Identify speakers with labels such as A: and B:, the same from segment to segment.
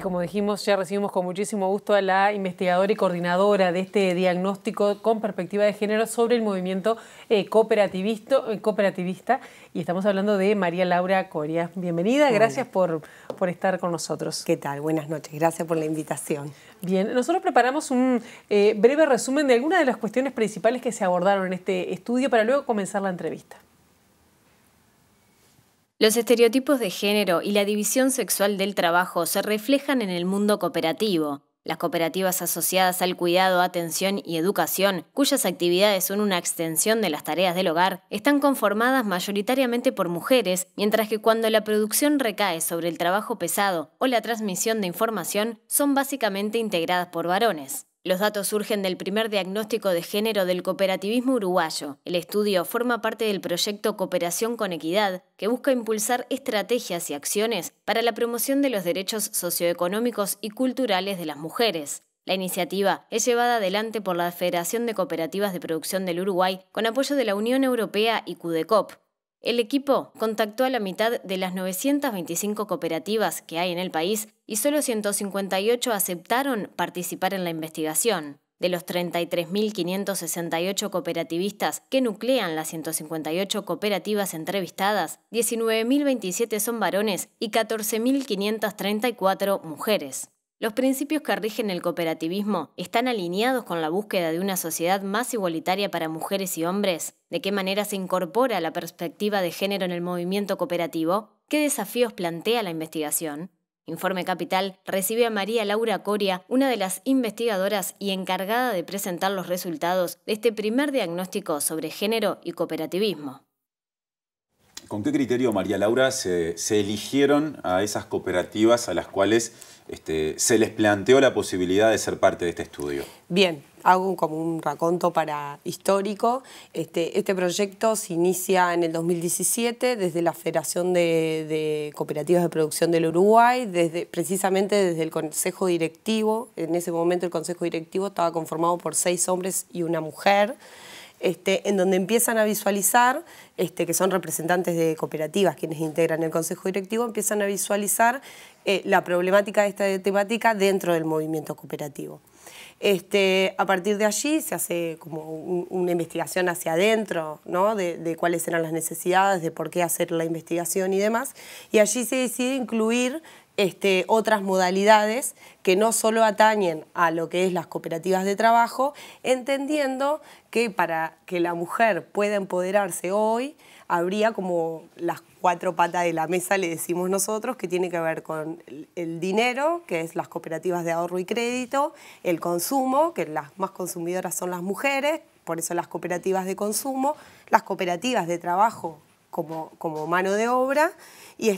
A: Y como dijimos, ya recibimos con muchísimo gusto a la investigadora y coordinadora de este diagnóstico con perspectiva de género sobre el movimiento cooperativista. Y estamos hablando de María Laura Coria. Bienvenida,
B: Hola.
A: Gracias por estar con nosotros.
B: ¿Qué tal? Buenas noches, gracias por la invitación.
A: Bien, nosotros preparamos un breve resumen de algunas de las cuestiones principales que se abordaron en este estudio para luego comenzar la entrevista.
C: Los estereotipos de género y la división sexual del trabajo se reflejan en el mundo cooperativo. Las cooperativas asociadas al cuidado, atención y educación, cuyas actividades son una extensión de las tareas del hogar, están conformadas mayoritariamente por mujeres, mientras que cuando la producción recae sobre el trabajo pesado o la transmisión de información, son básicamente integradas por varones. Los datos surgen del primer diagnóstico de género del cooperativismo uruguayo. El estudio forma parte del proyecto Cooperación con Equidad, que busca impulsar estrategias y acciones para la promoción de los derechos socioeconómicos y culturales de las mujeres. La iniciativa es llevada adelante por la Federación de Cooperativas de Producción del Uruguay con apoyo de la Unión Europea y CUDECOP. El equipo contactó a la mitad de las 925 cooperativas que hay en el país y solo 158 aceptaron participar en la investigación. De los 33.568 cooperativistas que nuclean las 158 cooperativas entrevistadas, 19.027 son varones y 14.534 mujeres. Los principios que rigen el cooperativismo están alineados con la búsqueda de una sociedad más igualitaria para mujeres y hombres. ¿De qué manera se incorpora la perspectiva de género en el movimiento cooperativo? ¿Qué desafíos plantea la investigación? Informe Capital recibe a María Laura Coria, una de las investigadoras y encargada de presentar los resultados de este primer diagnóstico sobre género y cooperativismo.
D: ¿Con qué criterio, María Laura, se eligieron a esas cooperativas a las cuales se les planteó la posibilidad de ser parte de este estudio?
B: Bien, hago como un raconto histórico. Este proyecto se inicia en el 2017 desde la Federación de Cooperativas de Producción del Uruguay, precisamente desde el Consejo Directivo. En ese momento el Consejo Directivo estaba conformado por 6 hombres y una mujer. En donde empiezan a visualizar, que son representantes de cooperativas quienes integran el Consejo Directivo, empiezan a visualizar la problemática de esta temática dentro del movimiento cooperativo. A partir de allí se hace como una investigación hacia adentro, ¿no? de cuáles eran las necesidades, de por qué hacer la investigación y demás, y allí se decide incluir otras modalidades que no solo atañen a lo que es las cooperativas de trabajo, entendiendo que para que la mujer pueda empoderarse hoy, habría como las 4 patas de la mesa, le decimos nosotros, que tiene que ver con el dinero, que es las cooperativas de ahorro y crédito, el consumo, que las más consumidoras son las mujeres, por eso las cooperativas de consumo, las cooperativas de trabajo como mano de obra, y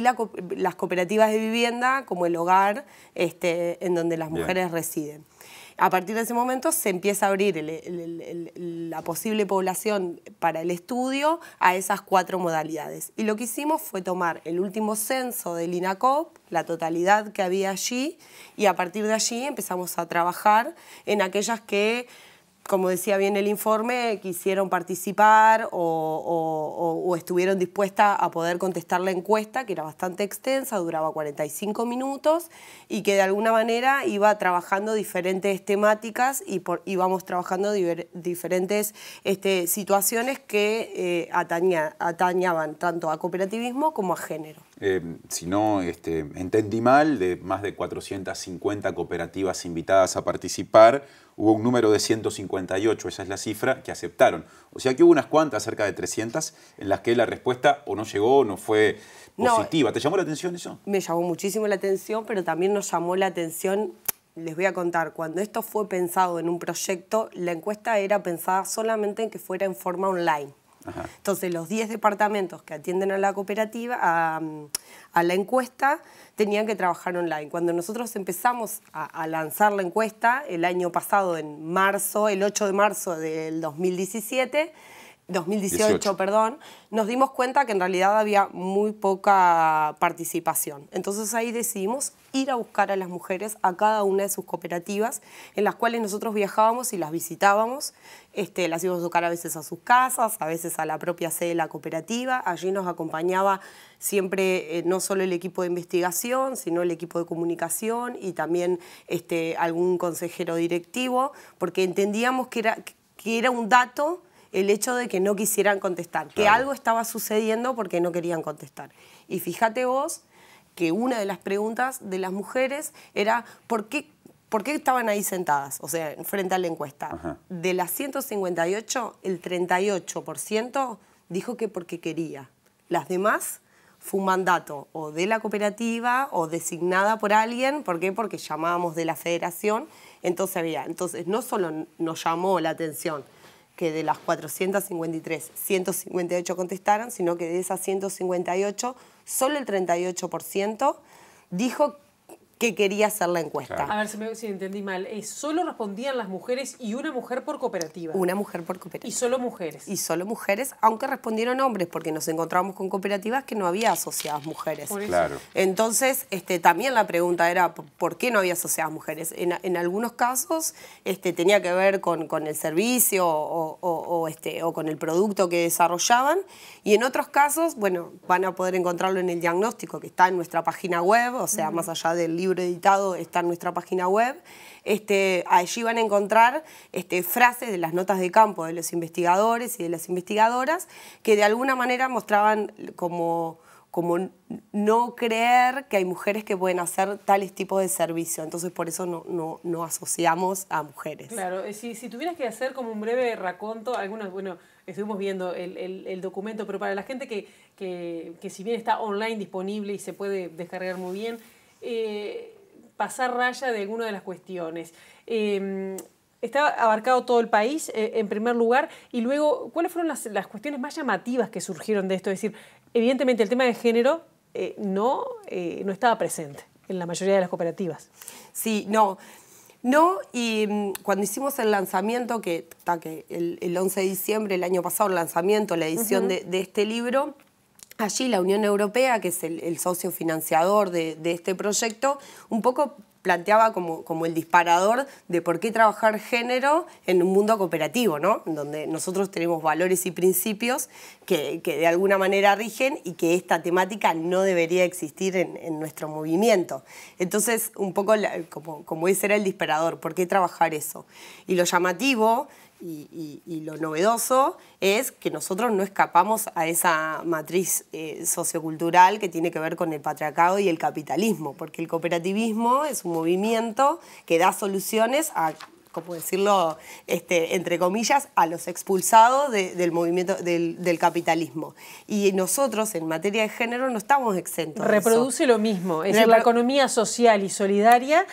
B: las cooperativas de vivienda como el hogar en donde las mujeres residen. A partir de ese momento se empieza a abrir la posible población para el estudio a esas 4 modalidades. Y lo que hicimos fue tomar el último censo del INACOP, la totalidad que había allí, y a partir de allí empezamos a trabajar en aquellas que, como decía bien el informe, quisieron participar o estuvieron dispuestas a poder contestar la encuesta, que era bastante extensa, duraba 45 minutos, y que de alguna manera iba trabajando diferentes temáticas y íbamos trabajando diferentes situaciones que atañaban tanto a cooperativismo como a género.
D: Si no entendí mal, de más de 450 cooperativas invitadas a participar, hubo un número de 158, esa es la cifra, que aceptaron. O sea que hubo unas cuantas, cerca de 300, en las que la respuesta o no llegó o no fue positiva. ¿Te llamó la atención eso?
B: Me llamó muchísimo la atención, pero también nos llamó la atención, les voy a contar, cuando esto fue pensado en un proyecto, la encuesta era pensada solamente en que fuera en forma online. Ajá. Entonces los 10 departamentos que atienden a la cooperativa, a la encuesta, tenían que trabajar online. Cuando nosotros empezamos a lanzar la encuesta el año pasado, en marzo, el 8 de marzo del 2017, 2018, perdón, nos dimos cuenta que en realidad había muy poca participación. Entonces ahí decidimos ir a buscar a las mujeres a cada una de sus cooperativas, en las cuales nosotros viajábamos y las visitábamos. Las íbamos a buscar a veces a sus casas, a veces a la propia sede de la cooperativa. Allí nos acompañaba siempre no solo el equipo de investigación, sino el equipo de comunicación y también algún consejero directivo, porque entendíamos que era un dato el hecho de que no quisieran contestar, que algo estaba sucediendo porque no querían contestar. Y fíjate vos que una de las preguntas de las mujeres era ¿por qué estaban ahí sentadas? O sea, frente a la encuesta.
D: Ajá.
B: De las 158, el 38% dijo que porque quería. Las demás fue un mandato o de la cooperativa o designada por alguien. ¿Por qué? Porque llamábamos de la federación. Entonces no solo nos llamó la atención que de las 453, 158 contestaron, sino que de esas 158, solo el 38% dijo que quería hacer la encuesta.
D: Claro.
A: A ver si entendí mal. Solo respondían las mujeres y una mujer por cooperativa.
B: Una mujer por cooperativa.
A: Y solo mujeres.
B: Y solo mujeres, aunque respondieron hombres, porque nos encontramos con cooperativas que no había asociadas mujeres.
A: Por eso.
D: Claro.
B: Entonces, también la pregunta era ¿por qué no había asociadas mujeres? En algunos casos tenía que ver con el servicio o con el producto que desarrollaban, y en otros casos, bueno, van a poder encontrarlo en el diagnóstico que está en nuestra página web, o sea, más allá del libro editado, está en nuestra página web. Allí van a encontrar frases de las notas de campo de los investigadores y de las investigadoras que de alguna manera mostraban como no creer que hay mujeres que pueden hacer tales tipos de servicio. Entonces, por eso no asociamos a mujeres.
A: Claro, si tuvieras que hacer como un breve raconto, estuvimos viendo el documento, pero para la gente que si bien está online disponible y se puede descargar muy bien, pasar raya de alguna de las cuestiones. Está abarcado todo el país, en primer lugar, y luego, ¿cuáles fueron las cuestiones más llamativas que surgieron de esto? Es decir, evidentemente el tema de género no estaba presente en la mayoría de las cooperativas.
B: Sí, no, y cuando hicimos el lanzamiento, que el 11 de diciembre del año pasado, el lanzamiento, la edición de este libro, allí la Unión Europea, que es el socio financiador de este proyecto, un poco planteaba como el disparador de por qué trabajar género en un mundo cooperativo, ¿no? Donde nosotros tenemos valores y principios que de alguna manera rigen y que esta temática no debería existir en nuestro movimiento. Entonces, un poco como ese era el disparador, ¿por qué trabajar eso? Y lo llamativo y lo novedoso es que nosotros no escapamos a esa matriz sociocultural que tiene que ver con el patriarcado y el capitalismo, porque el cooperativismo es un movimiento que da soluciones a, ¿cómo decirlo?, entre comillas, a los expulsados del movimiento del capitalismo. Y nosotros, en materia de género, no estamos exentos de eso.
A: Reproduce lo mismo, es decir, la economía social y solidaria,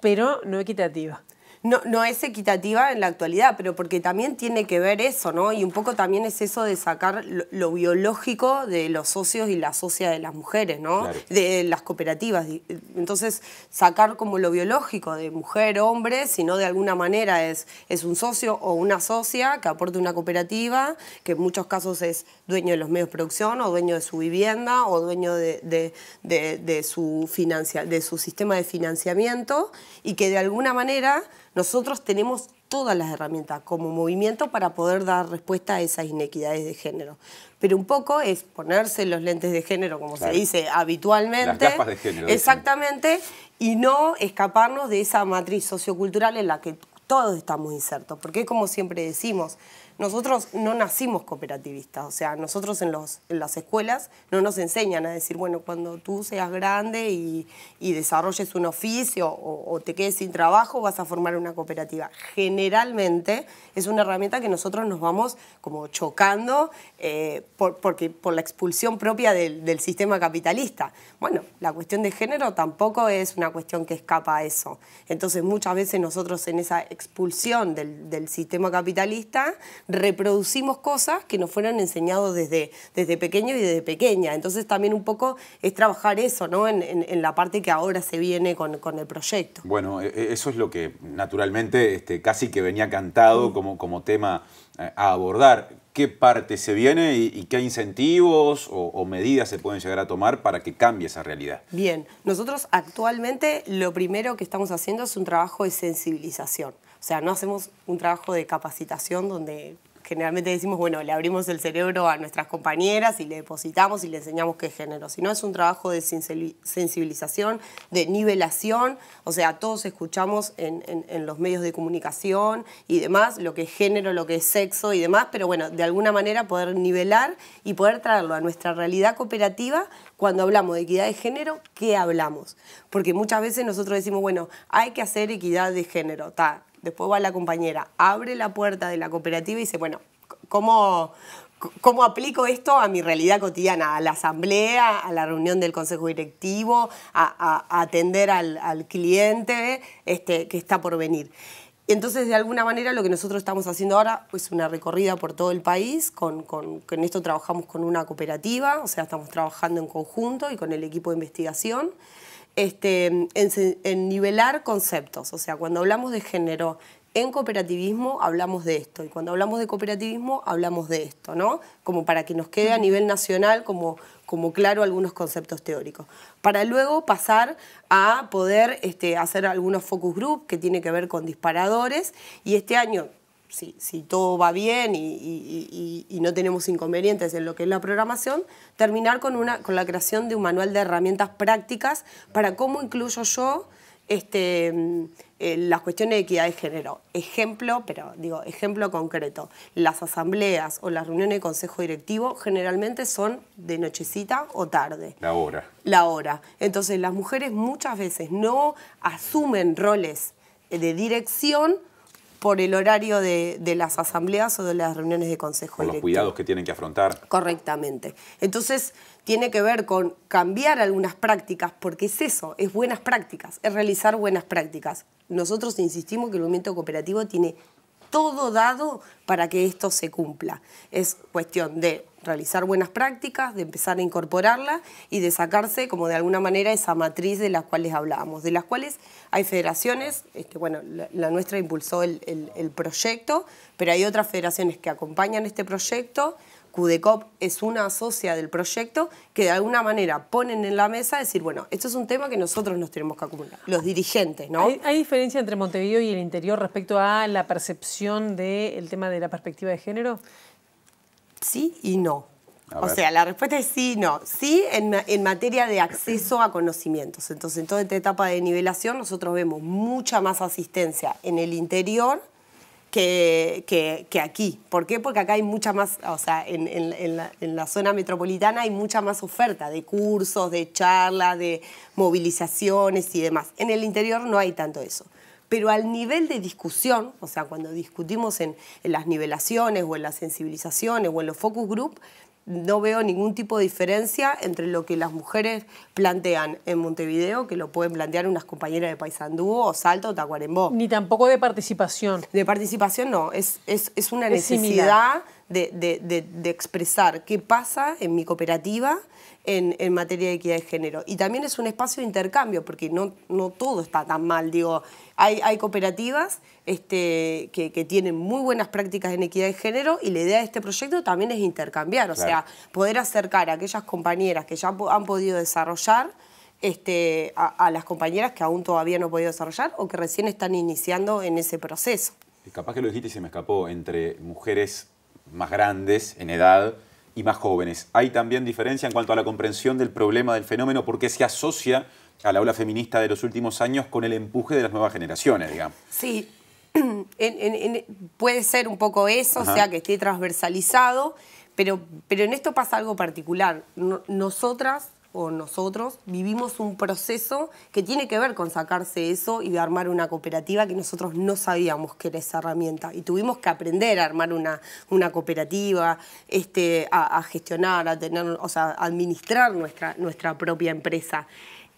A: pero no equitativa.
B: No es equitativa en la actualidad, pero porque también tiene que ver eso, ¿no? Y un poco también es eso de sacar lo biológico de los socios y las socias de las mujeres, ¿no?
D: Claro.
B: De las cooperativas. Entonces, sacar como lo biológico de mujer, hombre, sino de alguna manera es un socio o una socia que aporte una cooperativa, que en muchos casos es dueño de los medios de producción o dueño de su vivienda o dueño de su sistema de financiamiento, y que de alguna manera nosotros tenemos todas las herramientas como movimiento para poder dar respuesta a esas inequidades de género. Pero un poco es ponerse los lentes de género, como
D: claro,
B: se dice habitualmente.
D: Las gafas de género.
B: Exactamente, y no escaparnos de esa matriz sociocultural en la que todos estamos insertos. Porque como siempre decimos, nosotros no nacimos cooperativistas, o sea, nosotros en las escuelas no nos enseñan a decir, bueno, cuando tú seas grande y desarrolles un oficio o te quedes sin trabajo, vas a formar una cooperativa. Generalmente es una herramienta que nosotros nos vamos como chocando por la expulsión propia del sistema capitalista. Bueno, la cuestión de género tampoco es una cuestión que escapa a eso. Entonces muchas veces nosotros en esa expulsión del sistema capitalista reproducimos cosas que nos fueron enseñados desde pequeño y desde pequeña. Entonces también un poco es trabajar eso, ¿no? en la parte que ahora se viene con el proyecto.
D: Bueno, eso es lo que naturalmente casi que venía cantado como tema a abordar. qué parte se viene y qué incentivos o medidas se pueden llegar a tomar para que cambie esa realidad.
B: Bien, nosotros actualmente lo primero que estamos haciendo es un trabajo de sensibilización. O sea, no hacemos un trabajo de capacitación donde generalmente decimos, bueno, le abrimos el cerebro a nuestras compañeras y le depositamos y le enseñamos qué género, sino es un trabajo de sensibilización, de nivelación, o sea, todos escuchamos en los medios de comunicación y demás lo que es género, lo que es sexo y demás, pero bueno, de alguna manera poder nivelar y poder traerlo a nuestra realidad cooperativa. Cuando hablamos de equidad de género, ¿qué hablamos? Porque muchas veces nosotros decimos, bueno, hay que hacer equidad de género, ta. Después va la compañera, abre la puerta de la cooperativa y dice, bueno, ¿cómo aplico esto a mi realidad cotidiana? A la asamblea, a la reunión del consejo directivo, a atender al cliente que está por venir. Entonces, de alguna manera, lo que nosotros estamos haciendo ahora es una recorrida por todo el país. En esto trabajamos con una cooperativa, o sea, estamos trabajando en conjunto y con el equipo de investigación. En nivelar conceptos, o sea, cuando hablamos de género en cooperativismo hablamos de esto y cuando hablamos de cooperativismo hablamos de esto, ¿no? Como para que nos quede a nivel nacional como claro algunos conceptos teóricos. Para luego pasar a poder hacer algunos focus group que tiene que ver con disparadores y este año, si todo va bien y no tenemos inconvenientes en lo que es la programación, terminar con la creación de un manual de herramientas prácticas para cómo incluyo yo las cuestiones de equidad de género. Ejemplo, pero digo, ejemplo concreto. Las asambleas o las reuniones de consejo directivo generalmente son de nochecita o tarde.
D: La hora.
B: La hora. Entonces las mujeres muchas veces no asumen roles de dirección por el horario de las asambleas o de las reuniones de consejo directivo.
D: Por los cuidados que tienen que afrontar.
B: Correctamente. Entonces, tiene que ver con cambiar algunas prácticas, porque es eso, es buenas prácticas, es realizar buenas prácticas. Nosotros insistimos que el movimiento cooperativo tiene todo dado para que esto se cumpla. Es cuestión de realizar buenas prácticas, de empezar a incorporarlas y de sacarse, como de alguna manera, esa matriz de las cuales hablábamos, de las cuales hay federaciones, bueno, la nuestra impulsó el proyecto, pero hay otras federaciones que acompañan este proyecto. CUDECOP es una socia del proyecto que de alguna manera ponen en la mesa decir, bueno, esto es un tema que nosotros nos tenemos que acumular, los dirigentes, ¿no?
A: ¿Hay diferencia entre Montevideo y el interior respecto a la percepción del tema de la perspectiva de género?
B: Sí y no. O sea, la respuesta es sí y no. Sí en materia de acceso a conocimientos. Entonces, en toda esta etapa de nivelación nosotros vemos mucha más asistencia en el interior que aquí. ¿Por qué? Porque acá hay mucha más, o sea, en la zona metropolitana hay mucha más oferta de cursos, de charlas, de movilizaciones y demás. En el interior no hay tanto eso. Pero al nivel de discusión, o sea, cuando discutimos en las nivelaciones o en las sensibilizaciones o en los focus group, no veo ningún tipo de diferencia entre lo que las mujeres plantean en Montevideo, que lo pueden plantear unas compañeras de Paysandú o Salta o Tacuarembó.
A: Ni tampoco de participación.
B: De participación no, es una necesidad de expresar qué pasa en mi cooperativa en materia de equidad de género. Y también es un espacio de intercambio, porque no todo está tan mal. Digo, hay cooperativas que tienen muy buenas prácticas en equidad de género y la idea de este proyecto también es intercambiar, o sea, poder acercar a aquellas compañeras que ya han podido desarrollar a las compañeras que aún todavía no han podido desarrollar o que recién están iniciando en ese proceso.
D: Y capaz que lo dijiste y se me escapó, entre mujeres más grandes en edad y más jóvenes. ¿Hay también diferencia en cuanto a la comprensión del problema del fenómeno porque se asocia a la ola feminista de los últimos años con el empuje de las nuevas generaciones, digamos?
B: Sí, puede ser un poco eso, o sea, que esté transversalizado, pero en esto pasa algo particular. Nosotras o nosotros vivimos un proceso que tiene que ver con sacarse eso y de armar una cooperativa que nosotros no sabíamos que era esa herramienta y tuvimos que aprender a armar una cooperativa, a gestionar, a tener, o sea, a administrar nuestra propia empresa.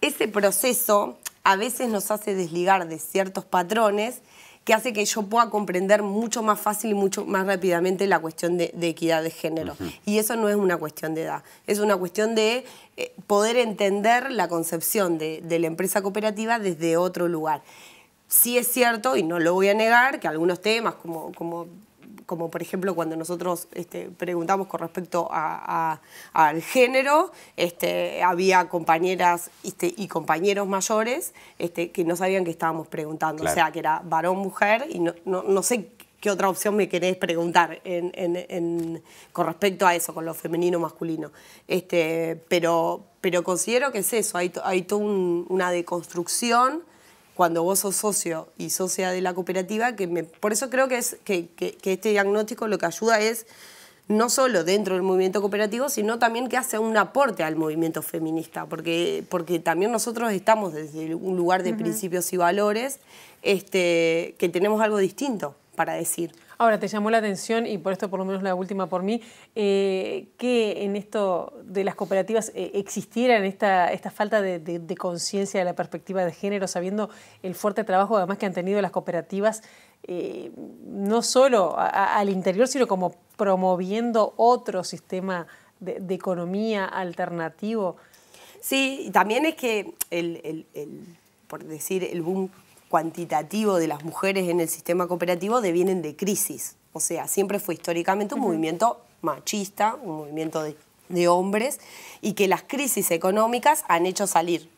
B: Ese proceso a veces nos hace desligar de ciertos patrones que hace que yo pueda comprender mucho más fácil y mucho más rápidamente la cuestión de equidad de género. Y eso no es una cuestión de edad, es una cuestión de poder entender la concepción de la empresa cooperativa desde otro lugar. Sí es cierto, y no lo voy a negar, que algunos temas como como por ejemplo cuando nosotros preguntamos con respecto al género, había compañeras y compañeros mayores que no sabían que estábamos preguntando, claro. O sea, que era varón-mujer y no sé qué otra opción me querés preguntar con respecto a eso, con lo femenino-masculino. Pero considero que es eso, hay toda una deconstrucción cuando vos sos socio y socia de la cooperativa, por eso creo que este diagnóstico lo que ayuda es no solo dentro del movimiento cooperativo, sino también que hace un aporte al movimiento feminista, porque también nosotros estamos desde un lugar de principios y valores, que tenemos algo distinto para decir.
A: Ahora, te llamó la atención, y por esto por lo menos la última por mí, que en esto de las cooperativas existiera esta falta de conciencia de la perspectiva de género, sabiendo el fuerte trabajo además que han tenido las cooperativas, no solo al interior, sino como promoviendo otro sistema de economía alternativo.
B: Sí, y también es que por decir, el boom cuantitativo de las mujeres en el sistema cooperativo devienen de crisis. O sea, siempre fue históricamente un movimiento machista, un movimiento de hombres, y que las crisis económicas han hecho salir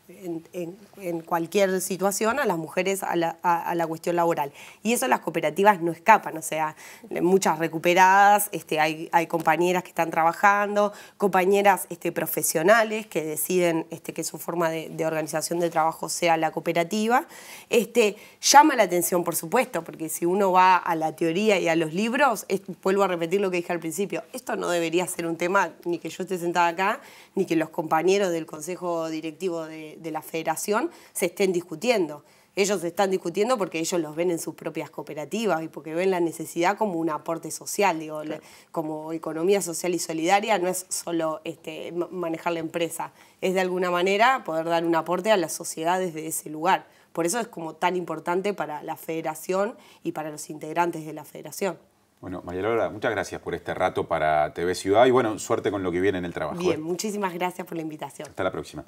B: en cualquier situación a las mujeres a la cuestión laboral. Y eso las cooperativas no escapan, o sea, muchas recuperadas, hay compañeras que están trabajando, compañeras profesionales que deciden que su forma de organización de trabajo sea la cooperativa. Llama la atención, por supuesto, porque si uno va a la teoría y a los libros, vuelvo a repetir lo que dije al principio, esto no debería ser un tema ni que yo esté sentada acá, ni que los compañeros del consejo directivo de la federación se estén discutiendo. Ellos se están discutiendo porque ellos los ven en sus propias cooperativas y porque ven la necesidad como un aporte social, digo, claro. Como economía social y solidaria no es solo manejar la empresa, es de alguna manera poder dar un aporte a la sociedad desde ese lugar. Por eso es como tan importante para la federación y para los integrantes de la federación.
D: Bueno, María Laura, muchas gracias por este rato para TV Ciudad y bueno, suerte con lo que viene en el trabajo.
B: Bien, muchísimas gracias por la invitación.
D: Hasta la próxima.